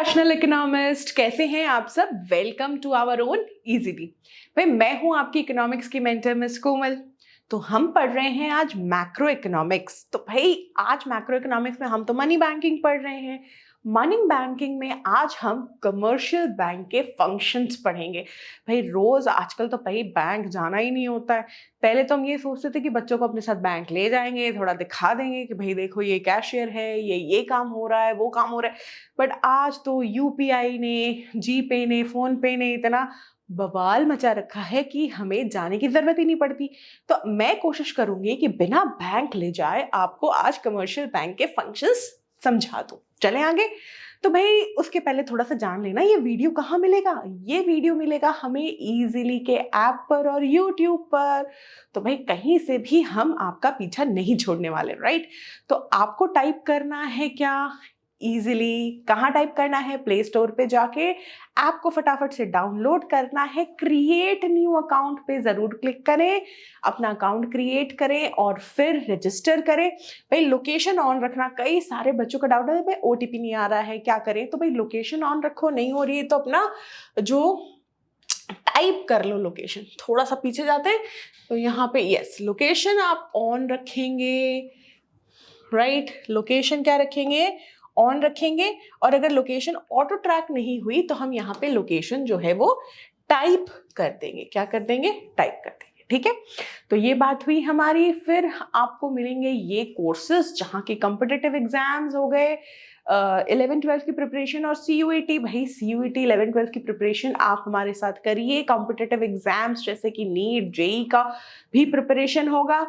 Professional economist, कैसे हैं आप सब? Welcome to our own easily. भाई, मैं हूं आपकी इकोनॉमिक्स की मेंटर मिस कोमल। तो हम पढ़ रहे हैं आज मैक्रो इकोनॉमिक्स। तो भाई, आज मैक्रो इकोनॉमिक्स में हम तो मनी बैंकिंग पढ़ रहे हैं। मनी बैंकिंग में आज हम कमर्शियल बैंक के फंक्शंस पढ़ेंगे। भाई, रोज आजकल तो भाई बैंक जाना ही नहीं होता है। पहले तो हम ये सोचते थे कि बच्चों को अपने साथ बैंक ले जाएंगे, थोड़ा दिखा देंगे कि भाई देखो ये कैशियर है, ये काम हो रहा है, वो काम हो रहा है। बट आज तो यूपीआई ने, जीपे ने, फोन पे ने इतना बवाल मचा रखा है कि हमें जाने की जरूरत ही नहीं पड़ती। तो मैं कोशिश करूंगी कि बिना बैंक ले जाए आपको आज कमर्शियल बैंक के फंक्शंस समझा दूं। चलें आगे। तो भाई, उसके पहले थोड़ा सा जान लेना, ये वीडियो कहाँ मिलेगा? ये वीडियो मिलेगा हमें इजीली के ऐप पर और यूट्यूब पर। तो भाई, कहीं से भी हम आपका पीछा नहीं छोड़ने वाले, राइट? तो आपको टाइप करना है क्या? इजीली कहाँ टाइप करना है? प्ले स्टोर पे जाके ऐप को फटाफट से डाउनलोड करना है। क्रिएट न्यू अकाउंट पे जरूर क्लिक करें, अपना अकाउंट क्रिएट करें और फिर रजिस्टर करें। भाई, लोकेशन ऑन रखना। कई सारे बच्चों का डाउट है, भाई ओटीपी नहीं आ रहा है, क्या करें? तो भाई, लोकेशन ऑन रखो। नहीं हो रही है तो अपना जो टाइप कर लो लोकेशन। थोड़ा सा पीछे जाते हैं तो यहाँ पे यस, लोकेशन आप ऑन रखेंगे, राइट? लोकेशन क्या रखेंगे? ऑन रखेंगे। और अगर लोकेशन ऑटो ट्रैक नहीं हुई तो हम यहाँ पे लोकेशन जो है वो टाइप कर देंगे। क्या कर देंगे? टाइप कर देंगे। ठीक है, तो ये बात हुई हमारी। फिर आपको मिलेंगे ये कोर्सेज जहाँ के कॉम्पिटिटिव एग्जाम्स हो गए, 11-12 की प्रिपरेशन और CUET। भाई, CUET 11-12 की प्रिपरेशन आप हमारे साथ करिए। कॉम्पिटिटिव एग्जाम्स जैसे कि नीट, जेई का भी प्रिपरेशन होगा।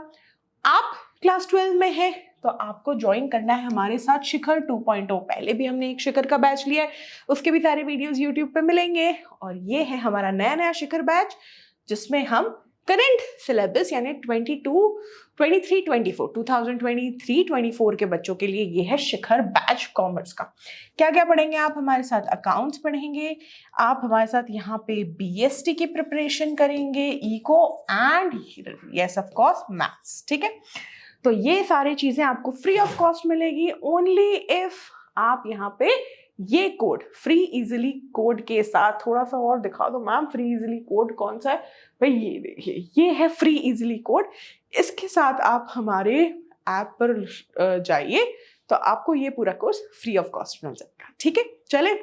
आप क्लास 12 में है तो आपको ज्वाइन करना है हमारे साथ शिखर 2.0। पहले भी हमने एक शिखर का बैच लिया है, उसके भी सारे वीडियोस यूट्यूब पे मिलेंगे। और ये है हमारा नया नया शिखर बैच जिसमें हम करंट सिलेबस यानी 2023-24 के बच्चों के लिए ये है शिखर बैच कॉमर्स का। क्या क्या पढ़ेंगे आप हमारे साथ? अकाउंट्स पढ़ेंगे आप हमारे साथ, यहाँ पे BST की प्रिपरेशन करेंगे, eco and yes of course maths. ठीक है, तो ये सारी चीजें आपको फ्री ऑफ कॉस्ट मिलेगी ओनली इफ आप यहाँ पे ये कोड फ्री इजीली कोड के साथ, थोड़ा सा और दिखा दो मैम, फ्री इजीली कोड कौन सा है? भाई, ये देखिए, ये है फ्री इजीली कोड। इसके साथ आप हमारे ऐप पर जाइए तो आपको ये पूरा कोर्स फ्री ऑफ कॉस्ट मिल जाएगा। ठीक है, चले,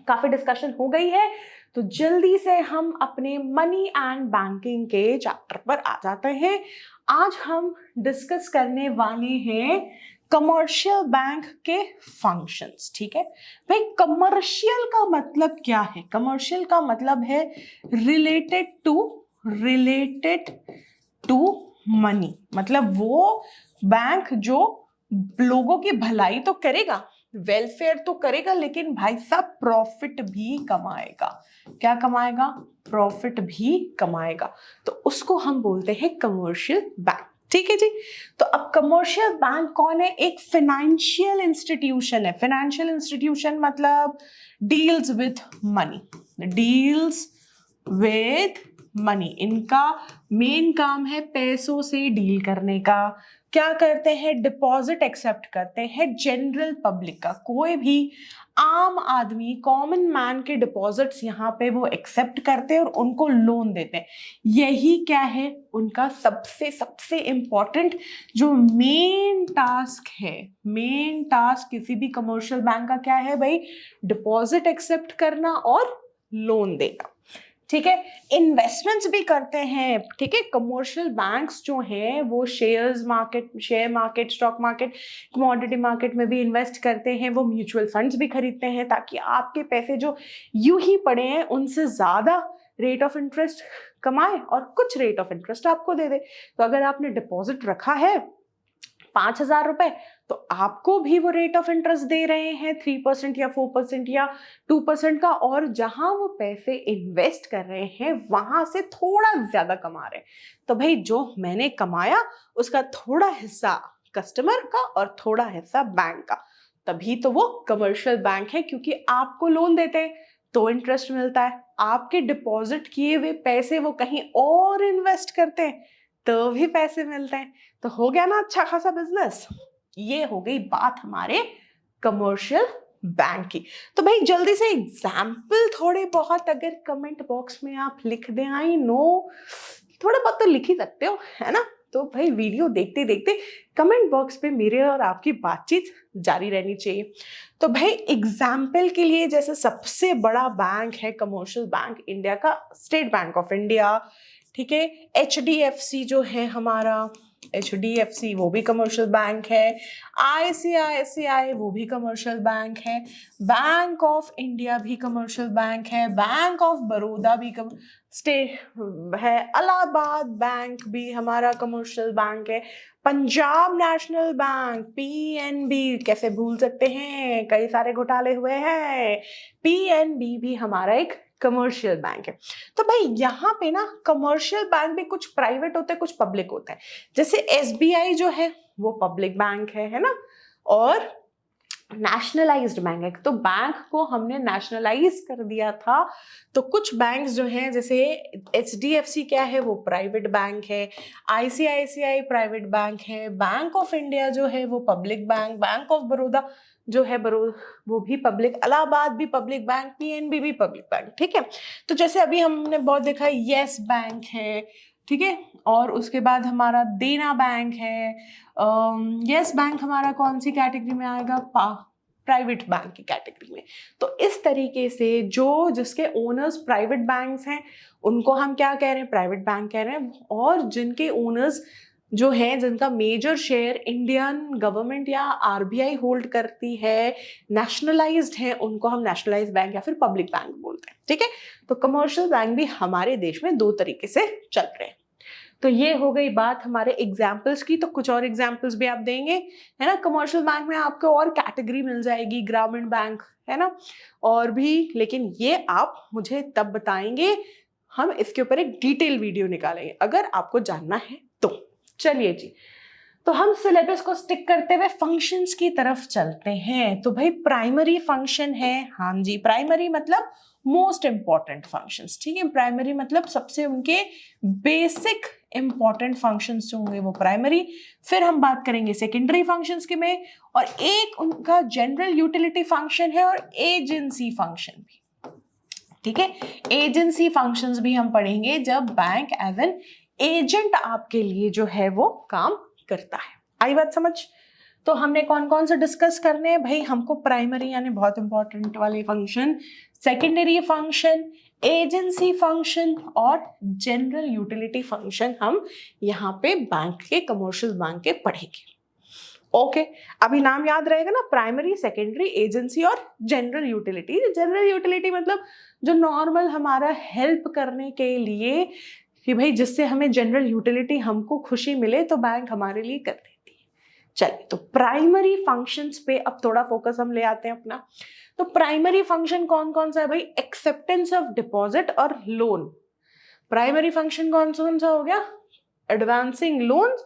काफी डिस्कशन हो गई है तो जल्दी से हम अपने मनी एंड बैंकिंग के चैप्टर पर आ जाते हैं। आज हम डिस्कस करने वाले हैं कमर्शियल बैंक के फंक्शंस। ठीक है भाई, कमर्शियल का मतलब क्या है? कमर्शियल का मतलब है रिलेटेड टू मनी। मतलब वो बैंक जो लोगों की भलाई तो करेगा, वेलफेयर तो करेगा, लेकिन भाई साहब प्रॉफिट भी कमाएगा। क्या कमाएगा? प्रॉफिट भी कमाएगा। तो उसको हम बोलते हैं कमर्शियल बैंक। ठीक है जी। तो अब कमर्शियल बैंक कौन है? एक फाइनेंशियल इंस्टीट्यूशन है। फाइनेंशियल इंस्टीट्यूशन मतलब deals with money, deals with money. इनका मेन काम है पैसों से डील करने का। क्या करते हैं? डिपॉजिट एक्सेप्ट करते हैं जनरल पब्लिक का। कोई भी आम आदमी, कॉमन मैन के डिपॉजिट्स यहाँ पे वो एक्सेप्ट करते हैं और उनको लोन देते हैं। यही क्या है? उनका सबसे सबसे इंपॉर्टेंट जो मेन टास्क है। मेन टास्क किसी भी कमर्शियल बैंक का क्या है भाई? डिपॉजिट एक्सेप्ट करना और लोन देना। ठीक है, इन्वेस्टमेंट्स भी करते हैं। ठीक है, कमर्शियल बैंक्स जो हैं वो share market, stock market, commodity market में भी इन्वेस्ट करते हैं। वो म्यूचुअल फंड्स भी खरीदते हैं ताकि आपके पैसे जो यूं ही पड़े हैं उनसे ज्यादा रेट ऑफ इंटरेस्ट कमाए और कुछ रेट ऑफ इंटरेस्ट आपको दे दे। तो अगर आपने डिपॉजिट रखा है 5,000 रुपए तो आपको भी वो रेट ऑफ इंटरेस्ट दे रहे हैं 3% या 4% या 2% का। और जहां वो पैसे इन्वेस्ट कर रहे हैं वहां से थोड़ा ज्यादा कमा रहे हैं। तो भाई, जो मैंने कमाया उसका थोड़ा हिस्सा कस्टमर का और थोड़ा हिस्सा बैंक का। तभी तो वो कमर्शियल बैंक है, क्योंकि आपको लोन देते हैं तो इंटरेस्ट मिलता है, आपके डिपॉजिट किए हुए पैसे वो कहीं और इन्वेस्ट करते हैं तो भी पैसे मिलते हैं। तो हो गया ना अच्छा खासा बिजनेस। ये हो गई बात हमारे कमर्शियल बैंक की। तो भाई जल्दी से एग्जाम्पल थोड़े बहुत अगर कमेंट बॉक्स में आप लिख दें, आई नो थोड़ा बहुत तो लिख ही सकते हो, है ना। तो भाई वीडियो देखते देखते कमेंट बॉक्स पे मेरे और आपकी बातचीत जारी रहनी चाहिए। तो भाई एग्जाम्पल के लिए जैसे सबसे बड़ा बैंक है कमर्शियल बैंक इंडिया का स्टेट बैंक ऑफ इंडिया, ठीक है। HDFC जो है हमारा, HDFC वो भी कमर्शियल बैंक है। ICICI वो भी कमर्शियल बैंक है। बैंक ऑफ इंडिया भी कमर्शियल बैंक है। बैंक ऑफ बड़ौदा भी स्टेट है। इलाहाबाद बैंक भी हमारा कमर्शियल बैंक है। पंजाब नेशनल बैंक PNB कैसे भूल सकते हैं, कई सारे घोटाले हुए हैं। PNB भी हमारा एक कमर्शियल बैंक है। तो भाई यहाँ पे ना कमर्शियल बैंक भी कुछ प्राइवेट होते हैं, कुछ पब्लिक होता है। जैसे SBI जो है वो पब्लिक बैंक है ना, और नेशनलाइज्ड बैंक है। तो बैंक को हमने नेशनलाइज कर दिया था। तो कुछ बैंक्स जो हैं जैसे HDFC क्या है वो प्राइवेट बैंक है, ICICI प्राइवेट बैंक है, बैंक ऑफ इंडिया जो है वो public bank, bank of Baroda जो है वो भी पब्लिक, इलाहाबाद भी पब्लिक बैंक, PNB भी पब्लिक बैंक, ठीक है। तो जैसे अभी हमने बहुत देखा है येस बैंक है, ठीक है। और उसके बाद हमारा देना बैंक है। येस बैंक हमारा कौन सी कैटेगरी में आएगा, प्राइवेट बैंक की कैटेगरी में। तो इस तरीके से जो जिसके ओनर्स प्राइवेट बैंक्स हैं उनको हम क्या कह रहे हैं, प्राइवेट बैंक कह रहे हैं। और जिनके ओनर्स जो हैं, जिनका मेजर शेयर इंडियन गवर्नमेंट या RBI होल्ड करती है, नेशनलाइज्ड है, उनको हम नेशनलाइज्ड बैंक या फिर पब्लिक बैंक बोलते हैं, ठीक है। तो कमर्शियल बैंक भी हमारे देश में दो तरीके से चल रहे हैं। तो ये हो गई बात हमारे एग्जाम्पल्स की। तो कुछ और एग्जाम्पल्स भी आप देंगे, है ना। कमर्शियल बैंक में आपको और कैटेगरी मिल जाएगी, ग्रामीण बैंक, है ना, और भी, लेकिन ये आप मुझे तब बताएंगे, हम इसके ऊपर एक डिटेल वीडियो निकालेंगे अगर आपको जानना है तो। चलिए जी, तो हम सिलेबस को स्टिक करते हुए फंक्शंस की तरफ चलते हैं। तो भाई प्राइमरी फंक्शन है, हाँ जी, प्राइमरी मतलब मोस्ट इंपॉर्टेंट फंक्शंस, ठीक है। प्राइमरी मतलब सबसे उनके बेसिक इंपॉर्टेंट फंक्शंस जो होंगे वो प्राइमरी। फिर हम बात करेंगे सेकेंडरी फंक्शंस के में, और एक उनका जनरल यूटिलिटी फंक्शन है और एजेंसी फंक्शन भी, ठीक है। एजेंसी फंक्शंस भी हम पढ़ेंगे जब बैंक एज एन एजेंट आपके लिए जो है वो काम करता है। आई बात समझ। तो हमने कौन कौन से डिस्कस करने हैं भाई, हमको प्राइमरी यानी बहुत इंपॉर्टेंट वाले function, secondary function, agency function और जनरल यूटिलिटी फंक्शन हम यहाँ पे बैंक के, कमर्शियल बैंक के पढ़ेंगे। ओके, अभी नाम याद रहेगा ना, प्राइमरी, सेकेंडरी, एजेंसी और जनरल यूटिलिटी। जनरल यूटिलिटी मतलब जो नॉर्मल हमारा हेल्प करने के लिए, कि भाई जिससे हमें जनरल यूटिलिटी, हमको खुशी मिले तो बैंक हमारे लिए कर देती है। चलिए, तो प्राइमरी फंक्शंस पे अब थोड़ा फोकस हम ले आते हैं अपना। तो प्राइमरी फंक्शन कौन कौन सा है भाई, एक्सेप्टेंस ऑफ डिपॉजिट और लोन। प्राइमरी फंक्शन कौन सा हो गया, एडवांसिंग लोन्स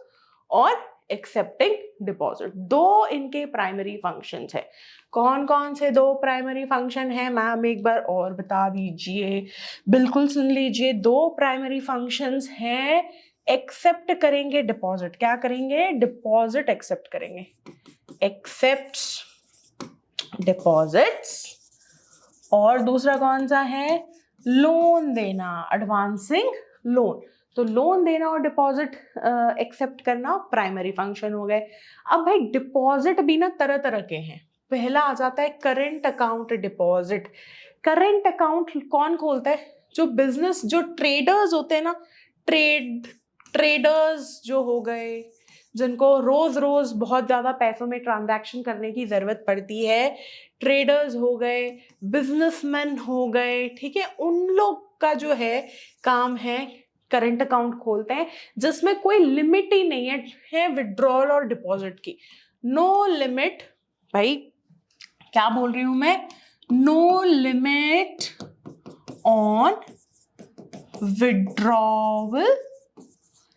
और एक्सेप्टिंग डिपॉजिट, दो इनके प्राइमरी फंक्शंस है। कौन कौन से दो प्राइमरी फंक्शन है मैम, एक बार और बता दीजिए। बिल्कुल सुन लीजिए, दो प्राइमरी फंक्शंस हैं, एक्सेप्ट करेंगे डिपॉजिट, क्या करेंगे, डिपॉजिट एक्सेप्ट करेंगे, एक्सेप्ट डिपॉजिट्स। और दूसरा कौन सा है, लोन देना, एडवांसिंग लोन। तो लोन देना और डिपॉजिट एक्सेप्ट करना प्राइमरी फंक्शन हो गए। अब भाई डिपॉजिट भी ना तरह तरह के हैं। पहला आ जाता है current account deposit. Current account कौन खोलता है, जो बिजनेस, जो ट्रेडर्स होते हैं ना, ट्रेडर्स जो हो गए, जिनको रोज रोज बहुत ज्यादा पैसों में ट्रांजैक्शन करने की जरूरत पड़ती है, ट्रेडर्स हो गए, बिजनेसमैन हो गए, ठीक है, उन लोग का जो है काम है करंट अकाउंट खोलते हैं, जिसमें कोई लिमिट ही नहीं है विड्रॉल और डिपॉजिट की, नो लिमिट। भाई क्या बोल रही हूं मैं, no limit on withdrawal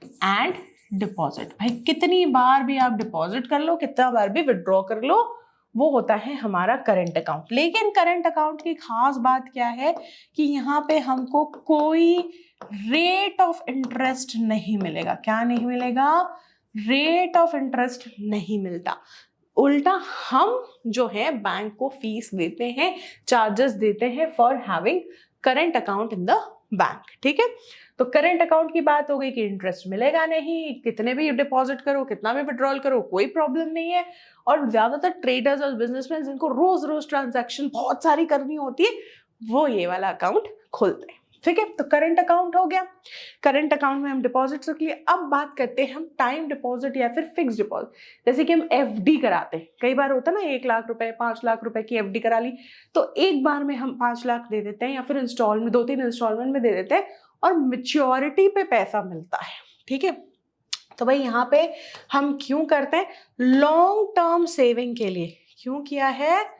and deposit. भाई कितनी बार भी आप डिपॉजिट कर लो, कितना बार भी विड्रॉ कर लो, वो होता है हमारा करंट अकाउंट। लेकिन करंट अकाउंट की खास बात क्या है कि यहाँ पे हमको कोई रेट ऑफ इंटरेस्ट नहीं मिलेगा। क्या नहीं मिलेगा, रेट ऑफ इंटरेस्ट नहीं मिलता। उल्टा हम जो है बैंक को फीस देते हैं, चार्जेस देते हैं for having current account in the bank. ठीक है, तो करंट अकाउंट की बात हो गई कि इंटरेस्ट मिलेगा नहीं, कितने भी डिपॉजिट करो, कितना भी विड्रॉल करो, कोई प्रॉब्लम नहीं है। और ज्यादातर ट्रेडर्स और बिजनेसमैन जिनको रोज रोज ट्रांजैक्शन बहुत सारी करनी होती है, वो ये वाला अकाउंट खोलते हैं। ठीक है, तो करंट अकाउंट हो गया। करंट अकाउंट में हम डिपॉजिट रख लिए। अब बात करते हैं हम टाइम डिपॉजिट या फिर फिक्स डिपॉजिट। जैसे कि हम एफडी कराते हैं, कई बार होता है ना 1 लाख रुपए 5 लाख रुपए की एफडी करा ली, तो एक बार में हम 5 लाख दे देते हैं या फिर इंस्टॉलमेंट 2-3 इंस्टॉलमेंट में दे देते हैं और मेच्योरिटी पे पैसा मिलता है। ठीक है, तो भाई यहाँ पे हम क्यों करते हैं? लॉन्ग टर्म सेविंग के लिए। क्यों किया है?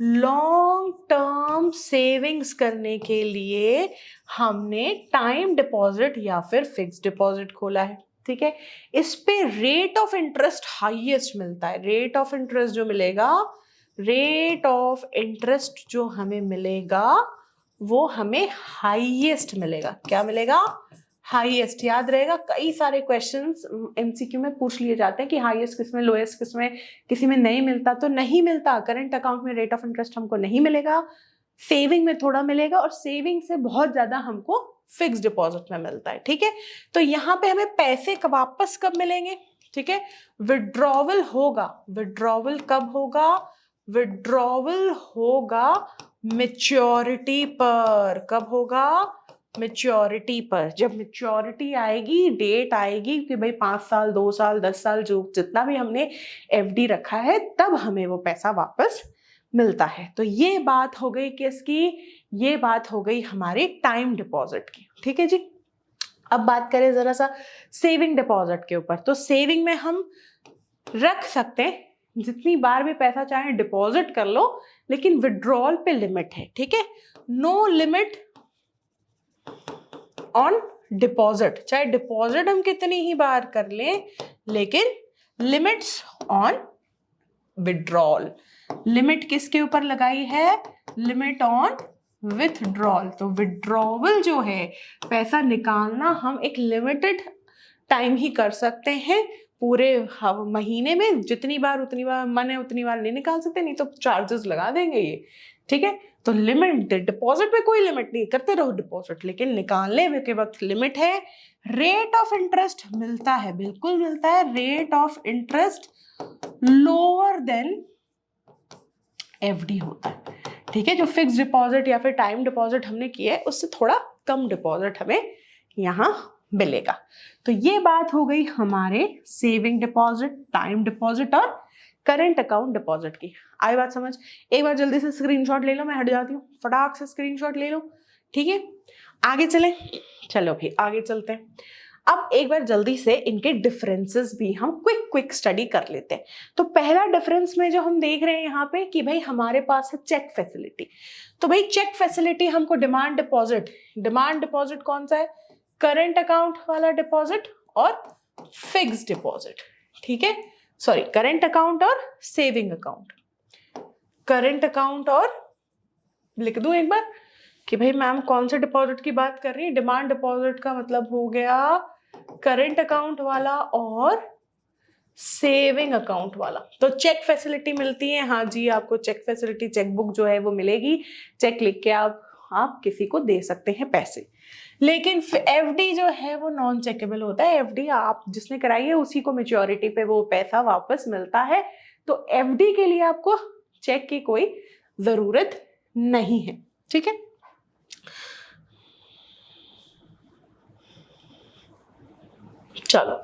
लॉन्ग टर्म सेविंग्स करने के लिए हमने टाइम डिपॉजिट या फिर फिक्स डिपॉजिट खोला है। ठीक है, इस पे रेट ऑफ इंटरेस्ट हाईएस्ट मिलता है। रेट ऑफ इंटरेस्ट जो मिलेगा, रेट ऑफ इंटरेस्ट जो हमें मिलेगा वो हमें हाईएस्ट मिलेगा। क्या मिलेगा? हाईएस्ट। याद रहेगा, कई सारे क्वेश्चंस एमसीक्यू में पूछ लिए जाते हैं कि हाईएस्ट किसमें, लोएस्ट किसमें, किसी में नहीं मिलता। तो नहीं मिलता, करंट अकाउंट में रेट ऑफ इंटरेस्ट हमको नहीं मिलेगा, सेविंग में थोड़ा मिलेगा और सेविंग से बहुत ज्यादा हमको फिक्स डिपॉजिट में मिलता है। ठीक है, तो यहाँ पे हमें पैसे वापस कब मिलेंगे? ठीक है, विड्रॉवल होगा। विड्रॉवल कब होगा? विड्रॉवल होगा मेच्योरिटी पर। कब होगा? मेच्योरिटी पर। जब मेच्योरिटी आएगी, डेट आएगी कि भाई 5 साल 2 साल 10 साल जो जितना भी हमने एफडी रखा है, तब हमें वो पैसा वापस मिलता है। तो ये बात हो गई किसकी? ये बात हो गई हमारे टाइम डिपॉजिट की। ठीक है जी, अब बात करें जरा सा सेविंग डिपॉजिट के ऊपर। तो सेविंग में हम रख सकते हैं, जितनी बार भी पैसा चाहे डिपॉजिट कर लो, लेकिन विड्रॉल पे लिमिट है। ठीक है, नो लिमिट ऑन डिपॉजिट। चाहे डिपॉजिट हम कितनी ही बार कर लें, लेकिन लिमिट्स ऑन विड्रॉल। लिमिट किसके ऊपर लगाई है? Limit on withdrawal. तो विड्रॉवल जो है, पैसा निकालना हम एक लिमिटेड टाइम ही कर सकते हैं। पूरे महीने में जितनी बार उतनी बार मन है उतनी बार नहीं निकाल सकते, नहीं तो चार्जेस लगा देंगे ये। ठीक है, तो लिमिट, डिपॉजिट में कोई लिमिट नहीं, करते रहो डिपॉजिट, लेकिन निकालने के वक्त लिमिट है। रेट ऑफ इंटरेस्ट मिलता है, बिल्कुल मिलता है। Rate of interest lower than FD होता है। ठीक है, जो फिक्स डिपॉजिट या फिर टाइम डिपॉजिट हमने किया है, उससे थोड़ा कम डिपॉजिट हमें यहाँ मिलेगा। तो ये बात हो गई हमारे सेविंग डिपॉजिट, टाइम डिपॉजिट और करंट अकाउंट डिपॉजिट की। आई बात समझ? एक बार जल्दी से स्क्रीनशॉट ले लो, मैं हट जाती हूँ, फटाक से स्क्रीनशॉट ले लो। ठीक है, आगे चलें। चलो भी आगे चलते हैं। अब एक बार जल्दी से इनके डिफरेंसेस भी हम क्विक स्टडी कर लेते हैं। तो पहला डिफरेंस में जो हम देख रहे हैं यहाँ पे कि भाई हमारे पास है चेक फैसिलिटी। तो भाई चेक फैसिलिटी हमको डिमांड डिपॉजिट कौन सा है? करंट अकाउंट वाला डिपॉजिट और फिक्स डिपॉजिट। ठीक है, सॉरी, करंट अकाउंट और सेविंग अकाउंट। करंट अकाउंट और लिख दूं एक बार कि भाई मैम कौन से डिपॉजिट की बात कर रही है? डिमांड डिपॉजिट का मतलब हो गया करंट अकाउंट वाला और सेविंग अकाउंट वाला। तो चेक फैसिलिटी मिलती है, हाँ जी, आपको चेक फैसिलिटी, चेकबुक जो है वो मिलेगी। चेक लिख के आप किसी को दे सकते हैं पैसे। लेकिन एफडी जो है वो नॉन चेकेबल होता है। एफडी आप जिसने कराई है उसी को मेच्योरिटी पे वो पैसा वापस मिलता है। तो एफडी के लिए आपको चेक की कोई जरूरत नहीं है। ठीक है, चलो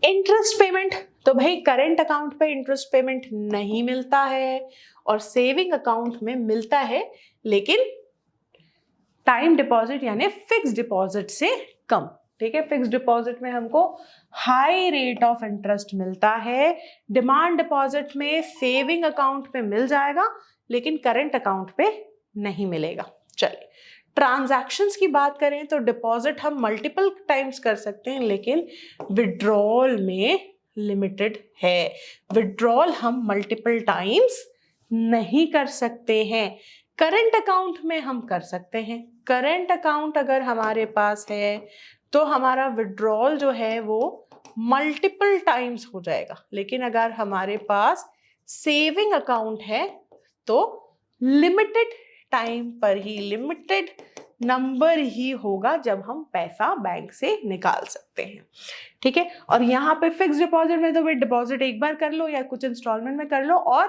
इंटरेस्ट पेमेंट। तो भाई करंट अकाउंट पे इंटरेस्ट पेमेंट नहीं मिलता है और सेविंग अकाउंट में मिलता है, लेकिन टाइम डिपॉजिट यानी फिक्स डिपॉजिट से कम। ठीक है, फिक्स डिपॉजिट में हमको हाई रेट ऑफ इंटरेस्ट मिलता है। डिमांड डिपॉजिट में सेविंग अकाउंट पे मिल जाएगा, लेकिन करंट अकाउंट पे नहीं मिलेगा। चलिए, ट्रांजैक्शंस की बात करें तो डिपॉजिट हम मल्टीपल टाइम्स कर सकते हैं, लेकिन विड्रॉल में लिमिटेड है। विड्रॉल हम मल्टीपल टाइम्स नहीं कर सकते हैं। करंट अकाउंट में हम कर सकते हैं। करंट अकाउंट अगर हमारे पास है तो हमारा विड्रॉल जो है वो मल्टीपल टाइम्स हो जाएगा, लेकिन अगर हमारे पास सेविंग अकाउंट है तो लिमिटेड टाइम पर ही, लिमिटेड नंबर ही होगा जब हम पैसा बैंक से निकाल सकते हैं, ठीक है। और यहाँ पे फिक्स डिपॉजिट में तो भाई डिपॉजिट एक बार कर लो या कुछ इंस्टॉलमेंट में कर लो, और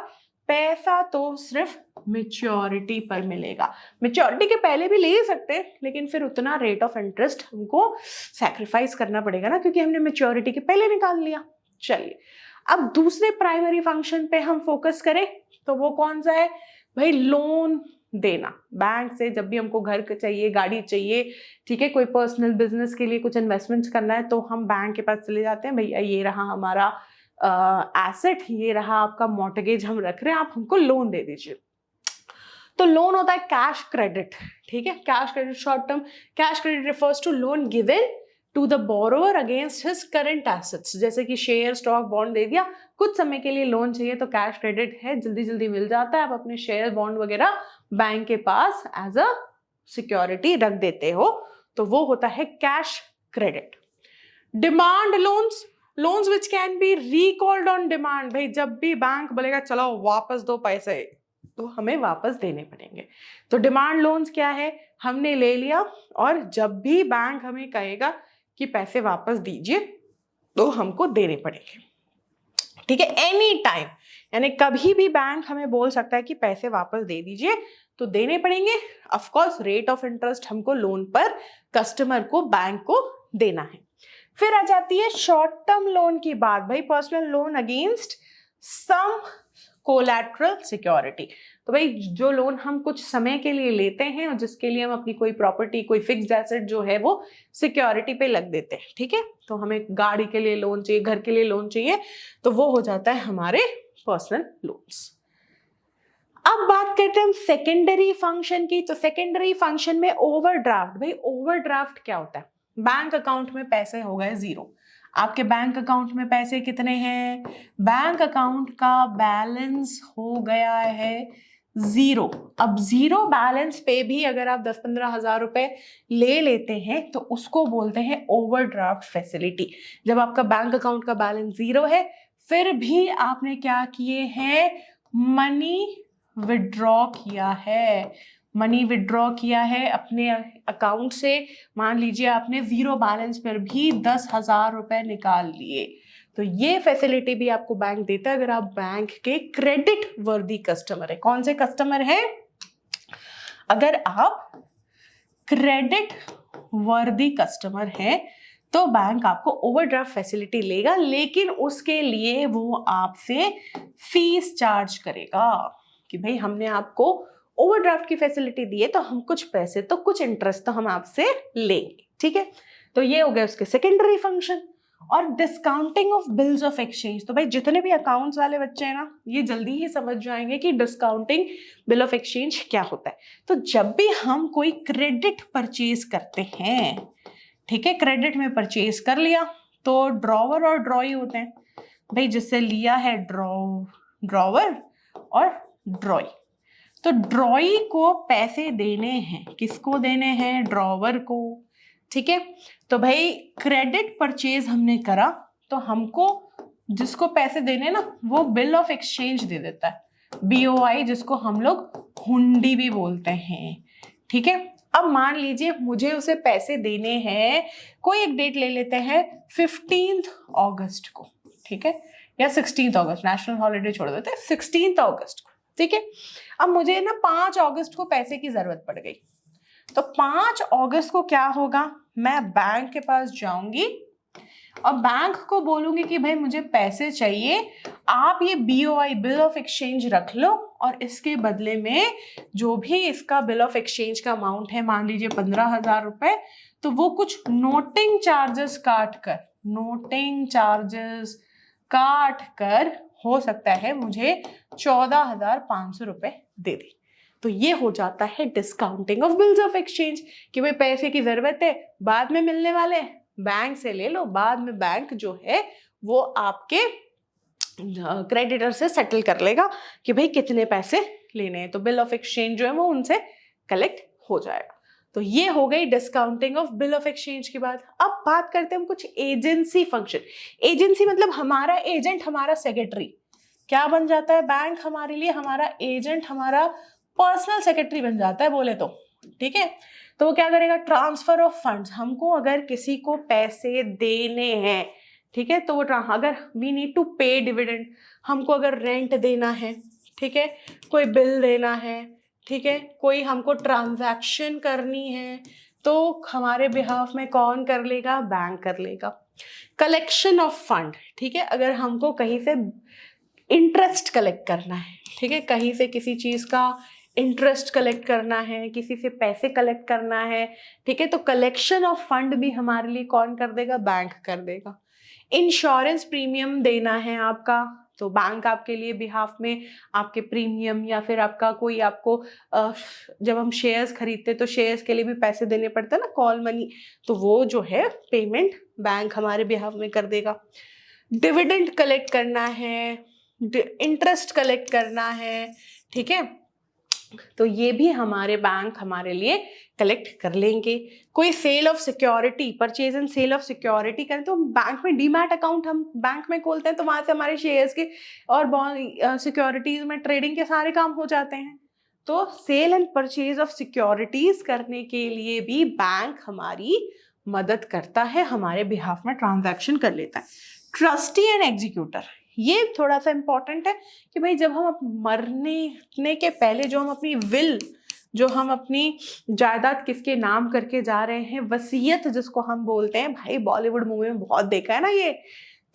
पैसा तो सिर्फ मेच्योरिटी पर मिलेगा। मेच्योरिटी के पहले भी ले ही सकते हैं, लेकिन फिर उतना रेट ऑफ इंटरेस्ट हमको सैक्रिफाइस करना पड़ेगा ना, क्योंकि हमने मेच्योरिटी के पहले निकाल लिया। चलिए, अब दूसरे प्राइमरी फंक्शन पे हम फोकस करें तो वो कौन सा है भाई? लोन देना बैंक से। जब भी हमको घर चाहिए, गाड़ी चाहिए, ठीक है, कोई पर्सनल बिजनेस के लिए कुछ इन्वेस्टमेंट्स करना है, तो हम बैंक के पास चले जाते हैं, भैया ये रहा हमारा एसेट, ये रहा आपका मॉर्टगेज हम रख रहे हैं, आप हमको लोन दे दीजिए। तो लोन होता है कैश क्रेडिट, ठीक है। Cash credit short term, cash credit refers to loan given to the borrower against his current assets, जैसे कि शेयर, स्टॉक, बॉन्ड दे दिया, कुछ समय के लिए लोन चाहिए तो कैश क्रेडिट है, जल्दी जल्दी मिल जाता है, आप अपने शेयर, बॉन्ड वगैरह बैंक के पास एज अ सिक्योरिटी रख देते हो, तो वो होता है cash credit. Demand loans, loans which can be recalled on demand, भाई जब भी बैंक बोलेगा चलो वापस दो पैसे, तो हमें वापस देने पड़ेंगे। तो डिमांड लोन्स क्या है? हमने ले लिया और जब भी बैंक हमें कहेगा कि पैसे वापस दीजिए तो हमको देने पड़ेंगे, ठीक है। एनी टाइम, यानी कभी भी बैंक हमें बोल सकता है कि पैसे वापस दे दीजिए, तो देने पड़ेंगे। Of course rate of interest हमको लोन पर कस्टमर को, बैंक को देना है। फिर आ जाती है शॉर्ट टर्म लोन की बात, भाई personal loan against some collateral security. तो भाई जो लोन हम कुछ समय के लिए लेते हैं और जिसके लिए हम अपनी कोई प्रॉपर्टी, कोई फिक्स्ड एसेट जो है वो सिक्योरिटी पे लग देते हैं, ठीक है। तो हमें गाड़ी के लिए लोन चाहिए, घर के लिए लोन चाहिए, तो वो हो जाता है हमारे पर्सनल लोन्स। अब बात करते हैं हम सेकेंडरी फंक्शन की। तो सेकेंडरी फंक्शन में ओवरड्राफ्ट, भाई ओवरड्राफ्ट क्या होता है? बैंक अकाउंट में पैसे हो गए जीरो। आपके बैंक अकाउंट में पैसे कितने हैं? बैंक अकाउंट का बैलेंस हो गया है जीरो। अब जीरो बैलेंस पे भी अगर आप 10-15 हजार रुपए ले लेते हैं तो उसको बोलते हैं ओवरड्राफ्ट फैसिलिटी। जब आपका बैंक अकाउंट का बैलेंस जीरो है, फिर भी आपने क्या किए हैं? मनी विड्रॉ किया है, मनी विड्रॉ किया है अपने अकाउंट से। मान लीजिए आपने जीरो बैलेंस पर भी 10,000 रुपए निकाल लिए, तो ये फैसिलिटी भी आपको बैंक देता है अगर आप बैंक के क्रेडिट वर्दी कस्टमर है। कौन से कस्टमर है? अगर आप क्रेडिट वर्दी कस्टमर है तो बैंक आपको ओवरड्राफ्ट फैसिलिटी लेगा, लेकिन उसके लिए वो आपसे फीस चार्ज करेगा कि भाई हमने आपको ओवरड्राफ्ट की फैसिलिटी दी है तो हम कुछ पैसे, तो कुछ इंटरेस्ट तो हम आपसे लेंगे, ठीक है। तो ये हो गया उसके सेकेंडरी फंक्शन। और discounting of bills of exchange, तो भाई जितने भी अकाउंट्स वाले बच्चे हैं ना, ये जल्दी ही समझ जाएंगे कि डिस्काउंटिंग बिल ऑफ एक्सचेंज क्या होता है। तो जब भी हम कोई क्रेडिट परचेज करते हैं, ठीक है, क्रेडिट में परचेज कर लिया तो ड्रॉवर और ड्रॉई होते हैं, भाई जिससे लिया है ड्रॉवर और ड्रॉई। तो ड्रॉई को पैसे देने हैं, किसको देने हैं? ड्रॉवर को, ठीक है। तो भाई क्रेडिट परचेज हमने करा तो हमको जिसको पैसे देने ना, वो बिल ऑफ एक्सचेंज दे देता है, BOI, जिसको हम लोग हुंडी भी बोलते हैं, ठीक है। अब मान लीजिए मुझे उसे पैसे देने हैं, कोई एक डेट ले लेते हैं 15 अगस्त को, ठीक है, या 16 अगस्त, नेशनल हॉलिडे छोड़ देते हैं, 16 अगस्त को, ठीक है। अब मुझे ना 5 अगस्त को पैसे की जरूरत पड़ गई, तो 5 अगस्त को क्या होगा? मैं बैंक के पास जाऊंगी और बैंक को बोलूंगी कि भाई मुझे पैसे चाहिए, आप ये BOI, बिल ऑफ एक्सचेंज रख लो, और इसके बदले में जो भी इसका बिल ऑफ एक्सचेंज का अमाउंट है, मान लीजिए 15,000 रुपए, तो वो कुछ नोटिंग चार्जेस काट कर हो सकता है मुझे 14,500 रुपए दे दे। तो ये हो जाता है discounting of bills of exchange, कि भाई पैसे की जरूरत है, बाद में मिलने वाले, बैंक से ले लो, बाद में बैंक जो है वो आपके क्रेडिटर से सेटल कर लेगा कि भाई कितने पैसे लेने हैं, तो बिल ऑफ एक्सचेंज जो है वो उनसे कलेक्ट हो जाएगा। तो ये हो गई discounting of bill of exchange की बात। अब बात करते हैं हम कुछ एजेंसी फंक्शन। एजेंसी मतलब हमारा एजेंट, हमारा सेक्रेटरी, क्या बन जाता है बैंक हमारे लिए? हमारा एजेंट, हमारा पर्सनल सेक्रेटरी बन जाता है बोले तो, ठीक है। तो वो क्या करेगा? ट्रांसफर ऑफ फंड्स, हमको अगर किसी को पैसे देने हैं, ठीक है, तो वो अगर वी नीड टू पे डिविडेंड, हमको अगर रेंट देना है, ठीक है, कोई बिल देना है, ठीक है, कोई हमको ट्रांजैक्शन करनी है, तो हमारे बिहाफ में कौन कर लेगा? बैंक कर लेगा। कलेक्शन ऑफ फंड, ठीक है, अगर हमको कहीं से इंटरेस्ट कलेक्ट करना है, ठीक है, कहीं से किसी चीज का इंटरेस्ट कलेक्ट करना है, किसी से पैसे कलेक्ट करना है, ठीक है, तो कलेक्शन ऑफ फंड भी हमारे लिए कौन कर देगा? बैंक कर देगा। इंश्योरेंस प्रीमियम देना है आपका, तो बैंक आपके लिए बिहाफ में आपके प्रीमियम या फिर आपका कोई आपको जब हम शेयर्स खरीदते तो शेयर्स के लिए भी पैसे देने पड़ते हैं ना, कॉल मनी, तो वो जो है पेमेंट बैंक हमारे बिहाफ में कर देगा। डिविडेंड कलेक्ट करना है, इंटरेस्ट कलेक्ट करना है, ठीक है, तो ये भी हमारे बैंक हमारे लिए कलेक्ट कर लेंगे। कोई sale of security, purchase and sale of security करें तो बैंक में डीमैट अकाउंट हम बैंक में खोलते हैं, तो वहां से हमारे शेयर्स के और बॉन्ड सिक्योरिटीज में ट्रेडिंग के सारे काम हो जाते हैं। तो sale and purchase of securities करने के लिए भी बैंक हमारी मदद करता है, हमारे बिहाफ में ट्रांजैक्शन कर लेता है। ट्रस्टी एंड एग्जीक्यूटर, ये थोड़ा सा इंपॉर्टेंट है कि भाई जब हम मरने के पहले जो हम अपनी विल, जो हम अपनी जायदाद किसके नाम करके जा रहे हैं, वसीयत जिसको हम बोलते हैं, भाई बॉलीवुड मूवी में बहुत देखा है ना ये,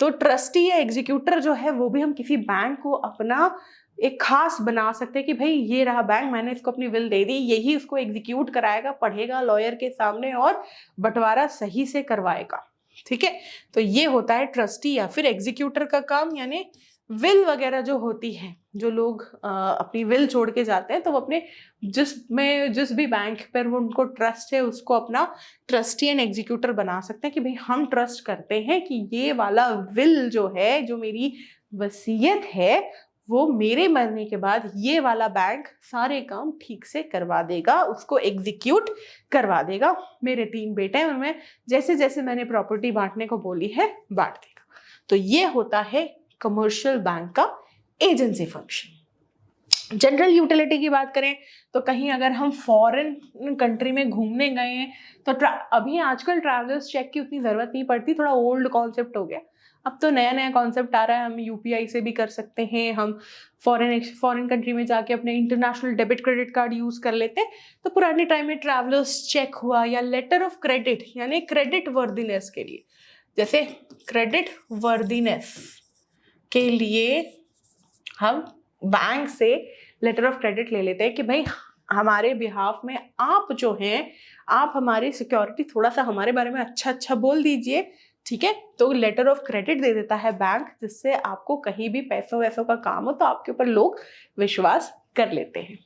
तो ट्रस्टी या एग्जीक्यूटर जो है वो भी हम किसी बैंक को अपना एक खास बना सकते हैं कि भाई ये रहा बैंक, मैंने इसको अपनी विल दे दी, यही उसको एग्जीक्यूट कराएगा, पढ़ेगा लॉयर के सामने और बंटवारा सही से करवाएगा, ठीक है। तो ये होता है ट्रस्टी या फिर एग्जीक्यूटर का काम, यानी विल वगैरह जो होती है, जो लोग अपनी विल छोड़ के जाते हैं तो वो अपने जिस भी बैंक पर वो उनको ट्रस्ट है उसको अपना ट्रस्टी एंड एग्जीक्यूटर बना सकते हैं कि भाई हम ट्रस्ट करते हैं कि ये वाला विल जो है, जो मेरी वसीयत है, वो मेरे मरने के बाद ये वाला बैंक सारे काम ठीक से करवा देगा, उसको एग्जीक्यूट करवा देगा। मेरे 3 बेटे हैं, उनमें जैसे जैसे मैंने प्रॉपर्टी बांटने को बोली है बांट देगा। तो ये होता है कमर्शियल बैंक का एजेंसी फंक्शन। जनरल यूटिलिटी की बात करें तो कहीं अगर हम फॉरेन कंट्री में घूमने गए हैं तो अभी आजकल ट्रैवलर्स चेक की उतनी जरूरत नहीं पड़ती, थोड़ा ओल्ड कॉन्सेप्ट हो गया। अब तो नया नया कॉन्सेप्ट आ रहा है, हम यूपीआई से भी कर सकते हैं, हम फॉरेन कंट्री में जाके अपने international debit credit card use कर लेते हैं। तो पुराने टाइम में ट्रैवलर्स चेक हुआ या लेटर ऑफ क्रेडिट, यानी क्रेडिट वर्दीनेस के लिए, जैसे क्रेडिट वर्दीनेस के लिए हम बैंक से लेटर ऑफ क्रेडिट ले लेते हैं कि भाई हमारे बिहाफ में आप जो हैं, आप हमारी सिक्योरिटी थोड़ा सा हमारे बारे में अच्छा बोल दीजिए, ठीक है। तो लेटर ऑफ क्रेडिट दे देता है बैंक, जिससे आपको कहीं भी पैसों वैसों का काम हो तो आपके ऊपर लोग विश्वास कर लेते हैं।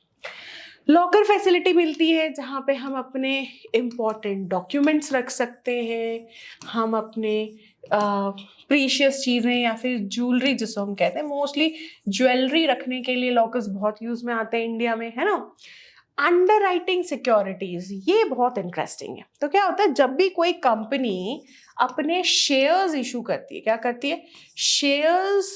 लॉकर फैसिलिटी मिलती है जहाँ पे हम अपने इम्पॉर्टेंट डॉक्यूमेंट्स रख सकते हैं, हम अपने प्रीशियस चीज़ें या फिर ज्वेलरी जिसको हम कहते हैं, मोस्टली ज्वेलरी रखने के लिए लॉकर्स बहुत यूज में आते हैं इंडिया में, है ना। अंडरराइटिंग सिक्योरिटीज, ये बहुत इंटरेस्टिंग है। तो क्या होता है, जब भी कोई कंपनी अपने शेयर्स इशू करती है, क्या करती है, शेयर्स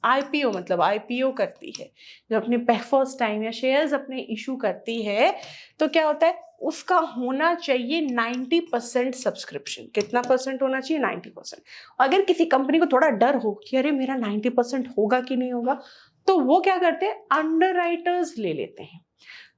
आईपीओ, मतलब आईपीओ करती है, जब अपने फर्स्ट टाइम या शेयर्स अपने इशू करती है, तो क्या होता है, उसका होना चाहिए 90% सब्सक्रिप्शन। कितना परसेंट होना चाहिए? 90%। अगर किसी कंपनी को थोड़ा डर हो कि अरे मेरा 90% होगा कि नहीं होगा, तो वो क्या करते हैं, अंडरराइटर्स ले लेते हैं।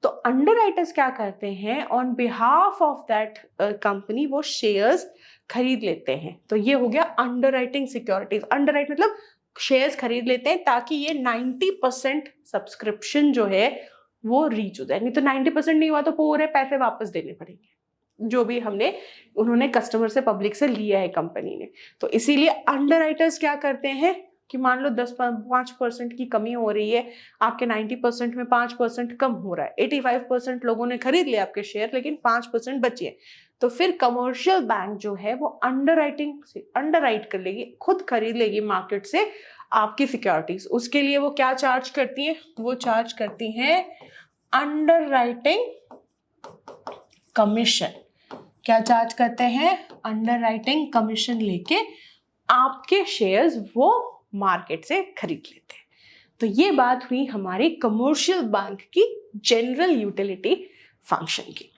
तो अंडरराइटर्स क्या करते हैं, on behalf of that company वो शेयर्स खरीद लेते हैं। तो ये हो गया अंडरराइटिंग सिक्योरिटीज। अंडरराइट मतलब शेयर्स खरीद लेते हैं ताकि ये 90% सब्सक्रिप्शन जो है वो रीच हो जाए। नहीं तो 90% नहीं हुआ तो पूरे पैसे वापस देने पड़ेंगे जो भी उन्होंने कस्टमर से, पब्लिक से लिया है कंपनी ने। तो इसीलिए अंडरराइटर्स क्या करते हैं कि मान लो 5% की कमी हो रही है, आपके 90% में 5% कम हो रहा है, 85% लोगों ने खरीद लिया आपके शेयर, लेकिन 5% बचे हैं। तो फिर कमर्शियल बैंक जो है वो अंडरराइट कर लेगी, खुद खरीद लेगी मार्केट से आपकी सिक्योरिटीज। उसके लिए वो क्या चार्ज करती है, वो चार्ज करती है अंडरराइटिंग कमीशन। क्या चार्ज करते हैं, अंडरराइटिंग कमीशन लेके आपके शेयर्स वो मार्केट से खरीद लेते हैं। तो ये बात हुई हमारे कमर्शियल बैंक की जनरल यूटिलिटी फंक्शन की।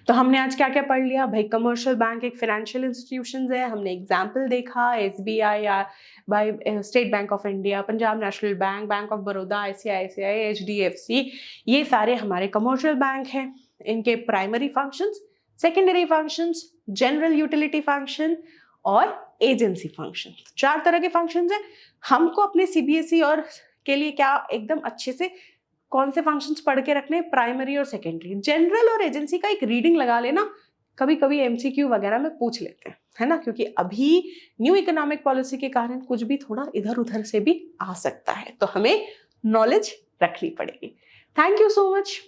तो हमने आज क्या क्या पढ़ लिया भाई? कमर्शियल बैंक एक फाइनेंशियल इंस्टीट्यूशन है, हमने एग्जाम्पल देखा SBI या by state bank of India, Punjab national bank, bank of Baroda, ICICI, HDFC, ये सारे हमारे कमर्शियल बैंक हैं। इनके primary functions, secondary functions, general utility function और एजेंसी फंक्शन, 4 तरह के फंक्शंस हैं। हमको अपने CBSE और के लिए क्या एकदम अच्छे से कौन से फंक्शंस पढ़ के रखने, प्राइमरी और सेकेंडरी। जनरल और एजेंसी का एक रीडिंग लगा लेना, कभी कभी MCQ वगैरह में पूछ लेते हैं, है ना, क्योंकि अभी न्यू इकोनॉमिक पॉलिसी के कारण कुछ भी थोड़ा इधर उधर से भी आ सकता है, तो हमें नॉलेज रखनी पड़ेगी। Thank you so much.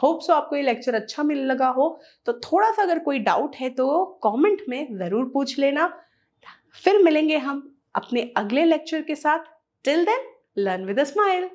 Hope so आपको ये लेक्चर अच्छा मिल लगा हो। तो थोड़ा सा अगर कोई डाउट है तो कमेंट में जरूर पूछ लेना। फिर मिलेंगे हम अपने अगले लेक्चर के साथ। Till then, learn with a smile.